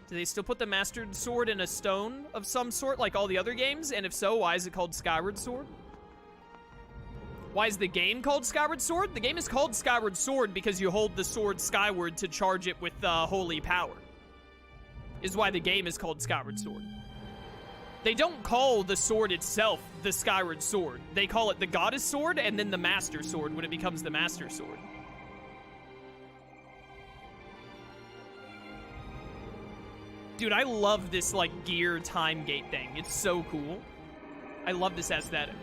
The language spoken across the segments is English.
Do they still put the Master Sword in a stone of some sort like all the other games? And if so, why is it called Skyward Sword? Why is the game called Skyward Sword? The game is called Skyward Sword because you hold the sword skyward to charge it with holy power. Is why the game is called Skyward Sword. They don't call the sword itself the Skyward Sword. They call it the Goddess Sword and then the Master Sword when it becomes the Master Sword. Dude, I love this, like, gear time gate thing. It's so cool. I love this aesthetic.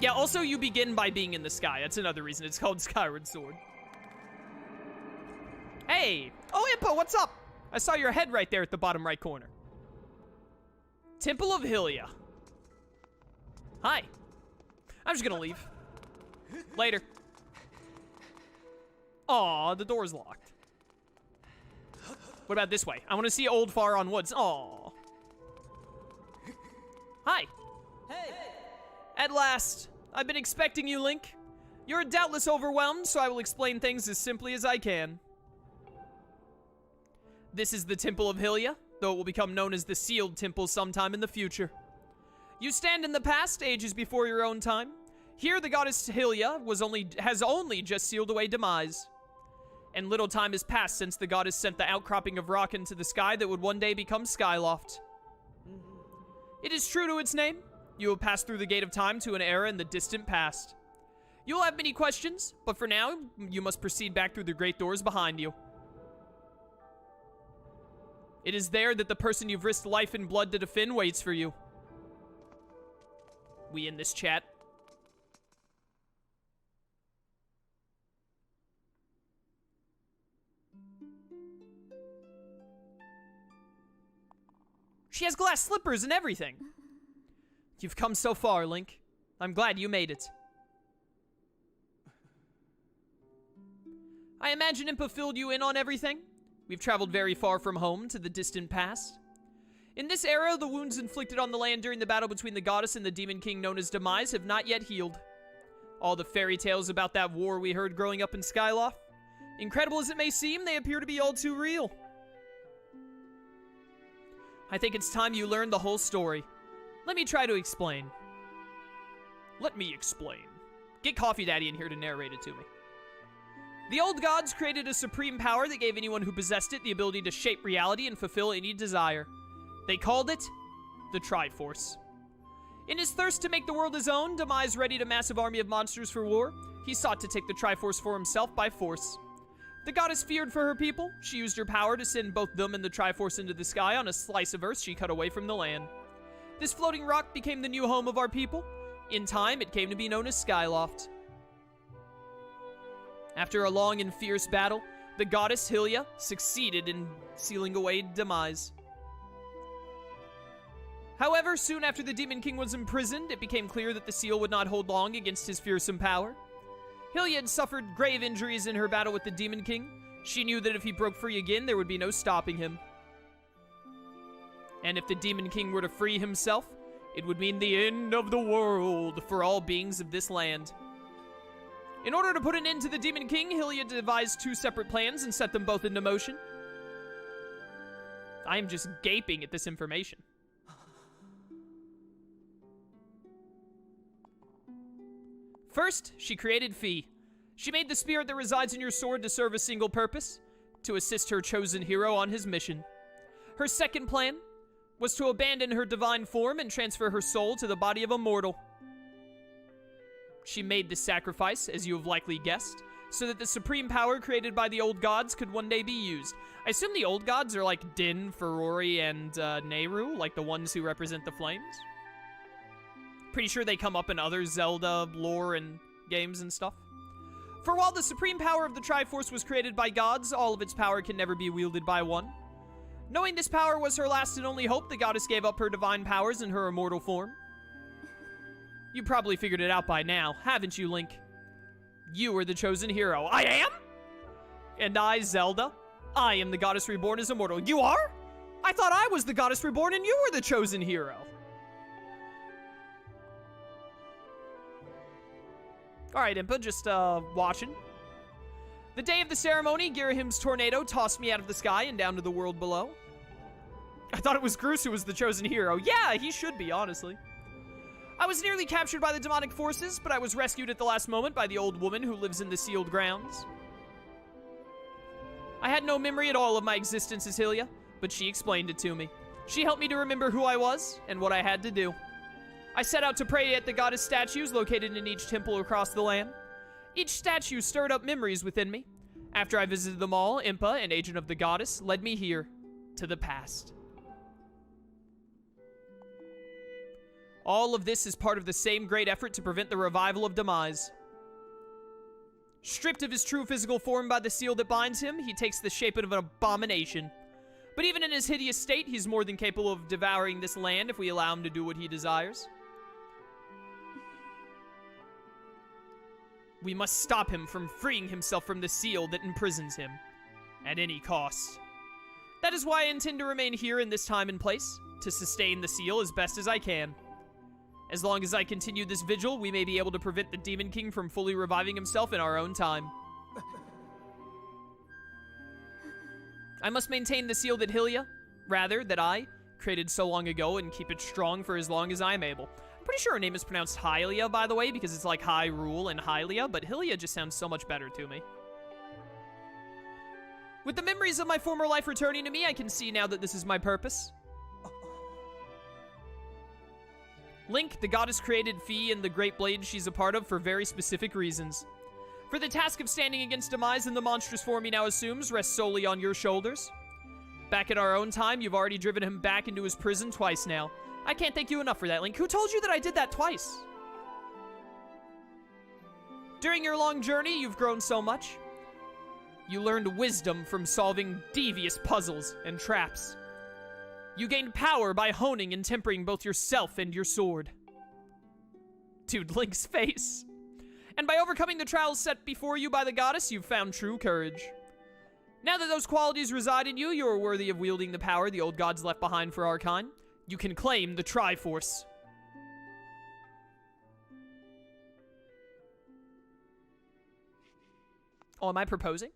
Yeah, also, you begin by being in the sky. That's another reason it's called Skyward Sword. Hey! Oh, Impa, what's up? I saw your head right there at the bottom right corner. Temple of Hylia. Hi. I'm just gonna leave. Later. Aw, the door's locked. What about this way? I want to see Old Faron Woods. Aw. Hi. Hey. At last. I've been expecting you, Link. You're doubtless overwhelmed, so I will explain things as simply as I can. This is the Temple of Hylia, though it will become known as the Sealed Temple sometime in the future. You stand in the past, ages before your own time. Here, the goddess Hylia has only just sealed away demise. And little time has passed since the goddess sent the outcropping of rock into the sky that would one day become Skyloft. It is true to its name. You will pass through the gate of time to an era in the distant past. You will have many questions, but for now, you must proceed back through the great doors behind you. It is there that the person you've risked life and blood to defend waits for you. We in this chat. She has glass slippers and everything. You've come so far, Link. I'm glad you made it. I imagine Impa filled you in on everything. We've traveled very far from home to the distant past. In this era, the wounds inflicted on the land during the battle between the goddess and the demon king known as Demise have not yet healed. All the fairy tales about that war we heard growing up in Skyloft, incredible as it may seem, they appear to be all too real. I think it's time you learned the whole story. Let me try to explain. Let me explain. Get Coffee Daddy in here to narrate it to me. The old gods created a supreme power that gave anyone who possessed it the ability to shape reality and fulfill any desire. They called it the Triforce. In his thirst to make the world his own, Demise readied a massive army of monsters for war. He sought to take the Triforce for himself by force. The goddess feared for her people. She used her power to send both them and the Triforce into the sky on a slice of earth she cut away from the land. This floating rock became the new home of our people. In time, it came to be known as Skyloft. After a long and fierce battle, the goddess Hylia succeeded in sealing away Demise. However, soon after the Demon King was imprisoned, it became clear that the seal would not hold long against his fearsome power. Hylia had suffered grave injuries in her battle with the Demon King. She knew that if he broke free again, there would be no stopping him. And if the Demon King were to free himself, it would mean the end of the world for all beings of this land. In order to put an end to the Demon King, Hylia devised two separate plans and set them both into motion. I am just gaping at this information. First, she created Fi. She made the spirit that resides in your sword to serve a single purpose, to assist her chosen hero on his mission. Her second plan was to abandon her divine form and transfer her soul to the body of a mortal. She made this sacrifice, as you have likely guessed, so that the supreme power created by the old gods could one day be used. I assume the old gods are like Din, Ferori, and Nehru, like the ones who represent the flames. Pretty sure they come up in other Zelda lore and games and stuff. For while the supreme power of the Triforce was created by gods, all of its power can never be wielded by one. Knowing this power was her last and only hope, the goddess gave up her divine powers in her immortal form. You probably figured it out by now, haven't you, Link? You are the chosen hero. I am? And I, Zelda, I am the goddess reborn as immortal. You are? I thought I was the goddess reborn and you were the chosen hero. Alright, Impa, just watching. The day of the ceremony, Girahim's tornado tossed me out of the sky and down to the world below. I thought it was Groose who was the chosen hero. Yeah, he should be, honestly. I was nearly captured by the demonic forces, but I was rescued at the last moment by the old woman who lives in the sealed grounds. I had no memory at all of my existence as Hylia, but she explained it to me. She helped me to remember who I was and what I had to do. I set out to pray at the goddess statues located in each temple across the land. Each statue stirred up memories within me. After I visited them all, Impa, an agent of the goddess, led me here, to the past. All of this is part of the same great effort to prevent the revival of Demise. Stripped of his true physical form by the seal that binds him, he takes the shape of an abomination. But even in his hideous state, he's more than capable of devouring this land if we allow him to do what he desires. We must stop him from freeing himself from the seal that imprisons him, at any cost. That is why I intend to remain here in this time and place, to sustain the seal as best as I can. As long as I continue this vigil, we may be able to prevent the Demon King from fully reviving himself in our own time. I must maintain the seal that Hylia, rather, that I, created so long ago and keep it strong for as long as I am able. I'm pretty sure her name is pronounced Hylia, by the way, because it's like Hyrule and Hylia, but Hylia just sounds so much better to me. With the memories of my former life returning to me, I can see now that this is my purpose. Link, the goddess created Fi and the great blade she's a part of for very specific reasons. For the task of standing against Demise in the monstrous form he now assumes rests solely on your shoulders. Back at our own time, you've already driven him back into his prison twice now. I can't thank you enough for that, Link. Who told you that I did that twice? During your long journey, you've grown so much. You learned wisdom from solving devious puzzles and traps. You gained power by honing and tempering both yourself and your sword. Dude, Link's face. And by overcoming the trials set before you by the goddess, you've found true courage. Now that those qualities reside in you, you are worthy of wielding the power the old gods left behind for our kind. You can claim the Triforce. Oh, am I proposing?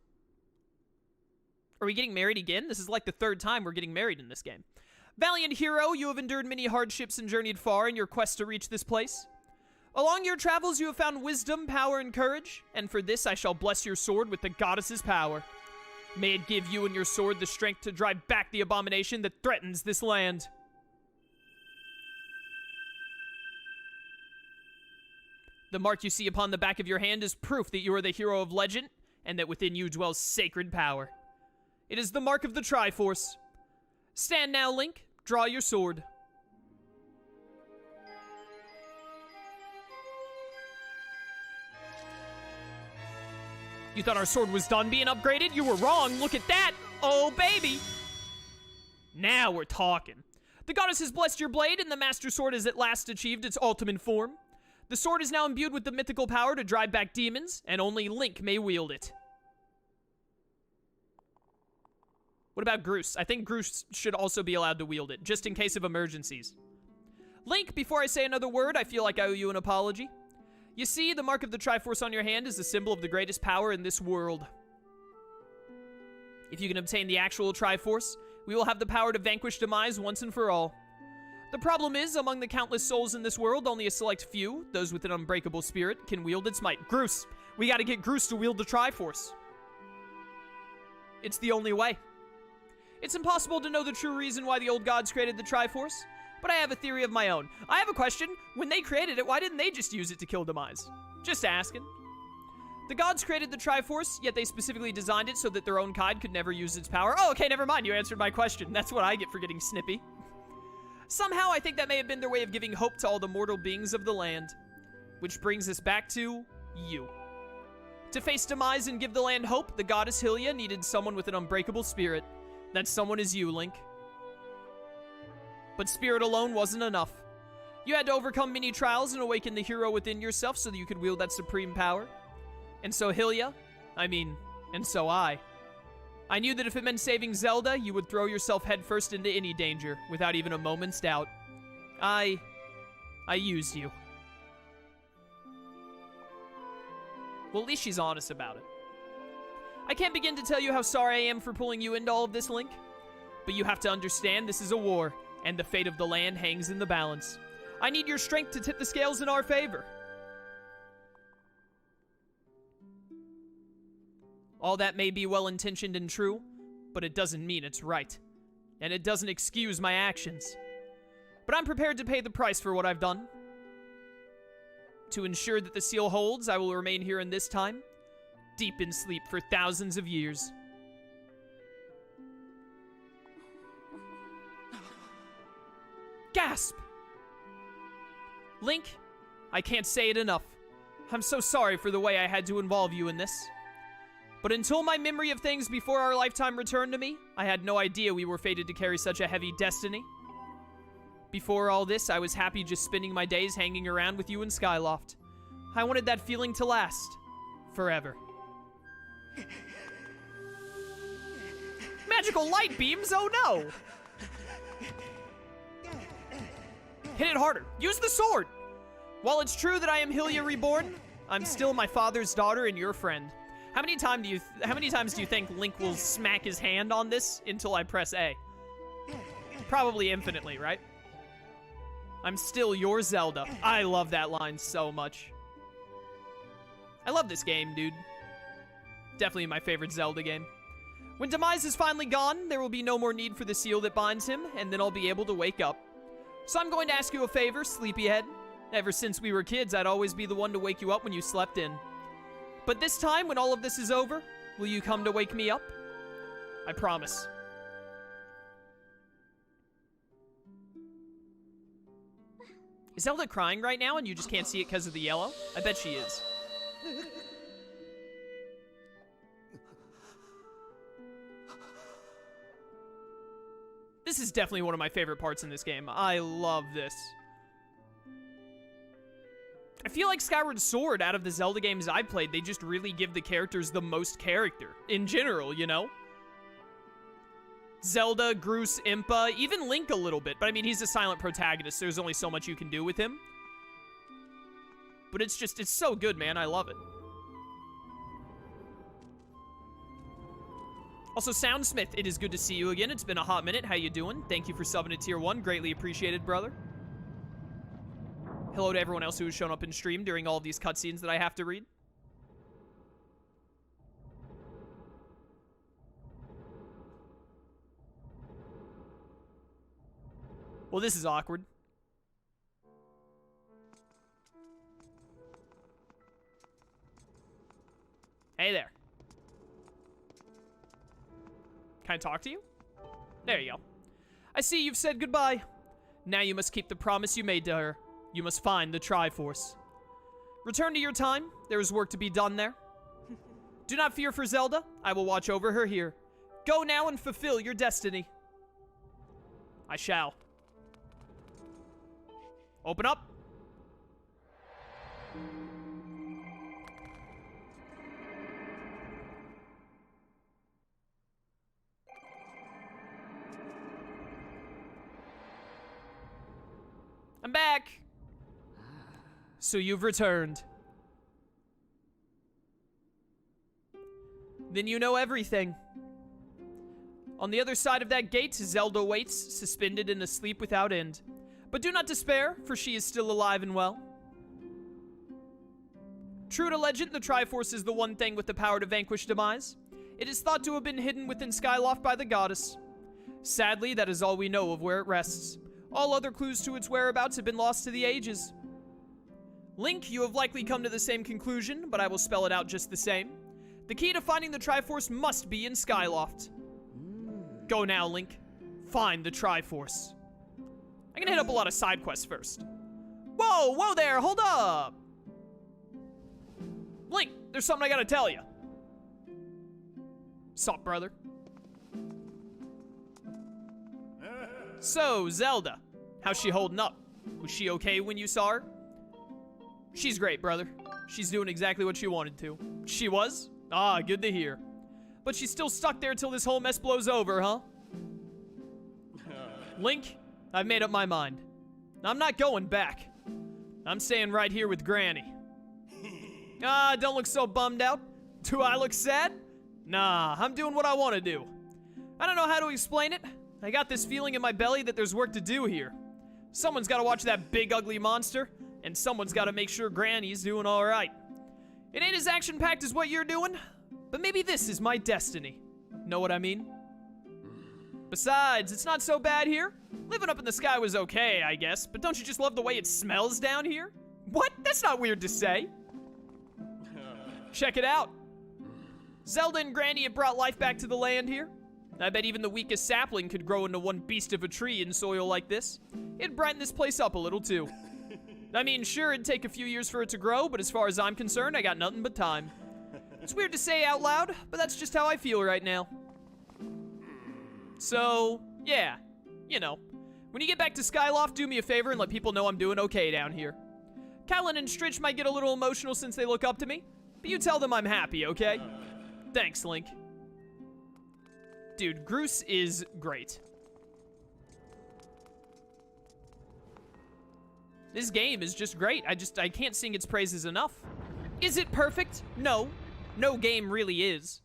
Are we getting married again? This is like the third time we're getting married in this game. Valiant hero, you have endured many hardships and journeyed far in your quest to reach this place. Along your travels, you have found wisdom, power, and courage, and for this I shall bless your sword with the goddess's power. May it give you and your sword the strength to drive back the abomination that threatens this land. The mark you see upon the back of your hand is proof that you are the hero of legend, and that within you dwells sacred power. It is the mark of the Triforce. Stand now, Link. Draw your sword. You thought our sword was done being upgraded? You were wrong. Look at that. Oh, baby. Now we're talking. The goddess has blessed your blade, and the Master Sword has at last achieved its ultimate form. The sword is now imbued with the mythical power to drive back demons, and only Link may wield it. What about Groose? I think Groose should also be allowed to wield it, just in case of emergencies. Link, before I say another word, I feel like I owe you an apology. You see, the mark of the Triforce on your hand is the symbol of the greatest power in this world. If you can obtain the actual Triforce, we will have the power to vanquish Demise once and for all. The problem is, among the countless souls in this world, only a select few, those with an unbreakable spirit, can wield its might. Groose! We gotta get Groose to wield the Triforce. It's the only way. It's impossible to know the true reason why the old gods created the Triforce, but I have a theory of my own. I have a question. When they created it, why didn't they just use it to kill Demise? Just asking. The gods created the Triforce, yet they specifically designed it so that their own kind could never use its power. Oh, okay, never mind. You answered my question. That's what I get for getting snippy. Somehow, I think that may have been their way of giving hope to all the mortal beings of the land. Which brings us back to you. To face Demise and give the land hope, the goddess Hylia needed someone with an unbreakable spirit. That someone is you, Link. But spirit alone wasn't enough. You had to overcome many trials and awaken the hero within yourself so that you could wield that supreme power. And so Hylia, and so I knew that if it meant saving Zelda, you would throw yourself headfirst into any danger, without even a moment's doubt. I used you. Well, at least she's honest about it. I can't begin to tell you how sorry I am for pulling you into all of this, Link. But you have to understand this is a war, and the fate of the land hangs in the balance. I need your strength to tip the scales in our favor. All that may be well-intentioned and true, but it doesn't mean it's right. And it doesn't excuse my actions. But I'm prepared to pay the price for what I've done. To ensure that the seal holds, I will remain here in this time, deep in sleep for thousands of years. Gasp! Link, I can't say it enough. I'm so sorry for the way I had to involve you in this. But until my memory of things before our lifetime returned to me, I had no idea we were fated to carry such a heavy destiny. Before all this, I was happy just spending my days hanging around with you in Skyloft. I wanted that feeling to last. Forever. Magical light beams? Oh no! Hit it harder. Use the sword! While it's true that I am Hylia reborn, I'm still my father's daughter and your friend. How many times do you think Link will smack his hand on this until I press A? Probably infinitely, right? I'm still your Zelda. I love that line so much. I love this game, dude. Definitely my favorite Zelda game. When Demise is finally gone, there will be no more need for the seal that binds him, and then I'll be able to wake up. So I'm going to ask you a favor, sleepyhead. Ever since we were kids, I'd always be the one to wake you up when you slept in. But this time, when all of this is over, will you come to wake me up? I promise. Is Zelda crying right now and you just can't see it because of the yellow? I bet she is. This is definitely one of my favorite parts in this game. I love this. I feel like Skyward Sword, out of the Zelda games I've played, they just really give the characters the most character. In general, you know? Zelda, Groose, Impa, even Link a little bit. But I mean, he's a silent protagonist, so there's only so much you can do with him. But it's so good, man. I love it. Also, Soundsmith, it is good to see you again. It's been a hot minute. How you doing? Thank you for subbing to Tier 1. Greatly appreciated, brother. Hello to everyone else who has shown up in stream during all of these cutscenes that I have to read. Well, this is awkward. Hey there. Can I talk to you? There you go. I see you've said goodbye. Now you must keep the promise you made to her. You must find the Triforce. Return to your time. There is work to be done there. Do not fear for Zelda. I will watch over her here. Go now and fulfill your destiny. I shall. Open up. I'm back. So you've returned. Then you know everything. On the other side of that gate, Zelda waits, suspended in a sleep without end. But do not despair, for she is still alive and well. True to legend, the Triforce is the one thing with the power to vanquish Demise. It is thought to have been hidden within Skyloft by the goddess. Sadly, that is all we know of where it rests. All other clues to its whereabouts have been lost to the ages. Link, you have likely come to the same conclusion, but I will spell it out just the same. The key to finding the Triforce must be in Skyloft. Go now, Link. Find the Triforce. I'm gonna hit up a lot of side quests first. Whoa there, hold up! Link, there's something I gotta tell you. Sup, brother? So, Zelda, how's she holding up? Was she okay when you saw her? She's great, brother. She's doing exactly what she wanted to. She was? Ah, good to hear. But she's still stuck there till this whole mess blows over, huh? Link, I've made up my mind. I'm not going back. I'm staying right here with Granny. Ah, don't look so bummed out. Do I look sad? Nah, I'm doing what I want to do. I don't know how to explain it, I got this feeling in my belly that there's work to do here. Someone's gotta watch that big ugly monster, and someone's gotta make sure Granny's doing alright. It ain't as action-packed as what you're doing, but maybe this is my destiny. Know what I mean? Besides, it's not so bad here. Living up in the sky was okay, I guess, but don't you just love the way it smells down here? What? That's not weird to say. Check it out. Zelda and Granny have brought life back to the land here. I bet even the weakest sapling could grow into one beast of a tree in soil like this. It'd brighten this place up a little too. I mean, sure, it'd take a few years for it to grow, but as far as I'm concerned, I got nothing but time. It's weird to say out loud, but that's just how I feel right now. So, yeah, you know. When you get back to Skyloft, do me a favor and let people know I'm doing okay down here. Callan and Stritch might get a little emotional since they look up to me, but you tell them I'm happy, okay? Thanks, Link. Dude, Groose is great. This game is just great. I can't sing its praises enough. Is it perfect? No. No game really is.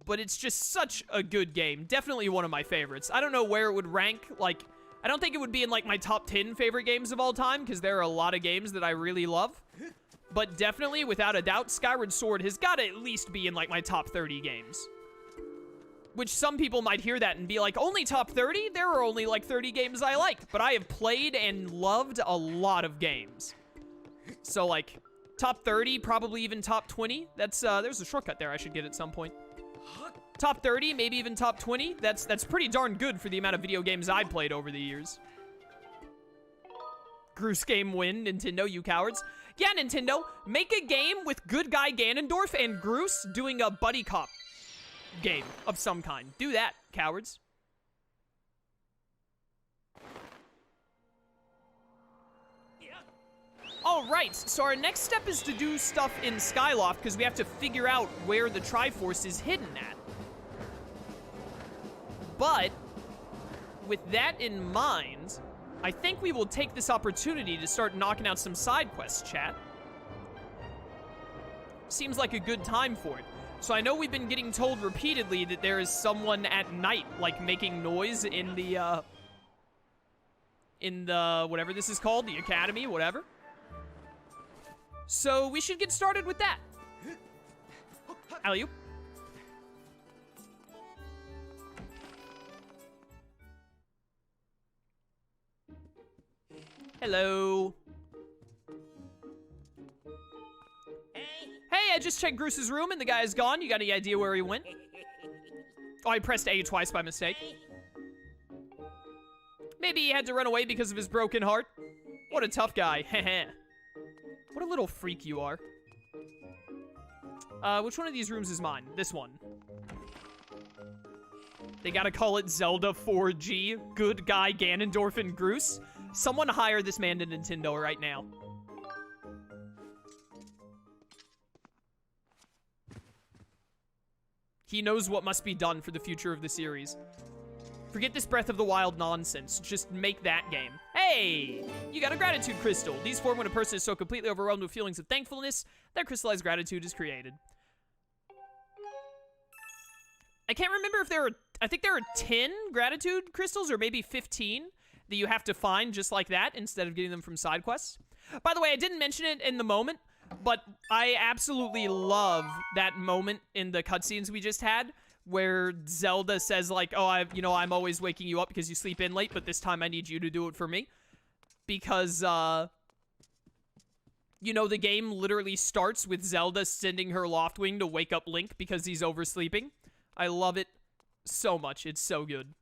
But it's just such a good game. Definitely one of my favorites. I don't know where it would rank. Like, I don't think it would be in, like, my top 10 favorite games of all time, because there are a lot of games that I really love. But definitely, without a doubt, Skyward Sword has got to at least be in, like, my top 30 games. Which some people might hear that and be like, only top 30? There are only, like, 30 games I like. But I have played and loved a lot of games. So, like, top 30, probably even top 20. That's, there's a shortcut there I should get at some point. Top 30, maybe even top 20. That's pretty darn good for the amount of video games I've played over the years. Groose game win, Nintendo, you cowards. Yeah, Nintendo, make a game with good guy Ganondorf and Groose doing a buddy cop game of some kind. Do that, cowards. Alright, so our next step is to do stuff in Skyloft, because we have to figure out where the Triforce is hidden at. But, with that in mind, I think we will take this opportunity to start knocking out some side quests, chat. Seems like a good time for it. So I know we've been getting told repeatedly that there is someone at night, like, making noise in the, whatever this is called, the academy, whatever. So we should get started with that. Alley-oop. Hello. Hey, I just checked Groose's room and the guy is gone. You got any idea where he went? Oh, I pressed A twice by mistake. Maybe he had to run away because of his broken heart. What a tough guy. Heh. What a little freak you are. Which one of these rooms is mine? This one. They gotta call it Zelda 4G. Good guy Ganondorf and Groose. Someone hire this man to Nintendo right now. He knows what must be done for the future of the series. Forget this Breath of the Wild nonsense. Just make that game. Hey! You got a gratitude crystal. These form when a person is so completely overwhelmed with feelings of thankfulness that crystallized gratitude is created. I can't remember if there are... I think there are 10 gratitude crystals, or maybe 15, that you have to find just like that instead of getting them from side quests. By the way, I didn't mention it in the moment, but I absolutely love that moment in the cutscenes we just had, where Zelda says, like, oh, I'm always waking you up because you sleep in late, but this time I need you to do it for me. Because, the game literally starts with Zelda sending her Loftwing to wake up Link because he's oversleeping. I love it so much. It's so good.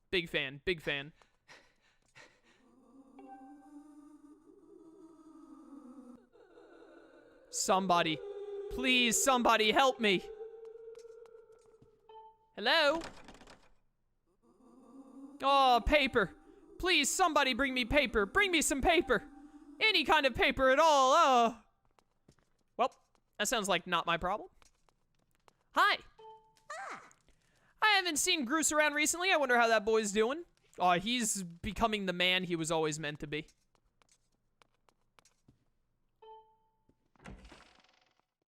Big fan. Big fan. Somebody. Please, somebody help me. Hello? Oh, paper. Please, somebody bring me paper. Bring me some paper. Any kind of paper at all. Oh. Well, that sounds like not my problem. Hi. I haven't seen Groose around recently. I wonder how that boy's doing. Oh, he's becoming the man he was always meant to be.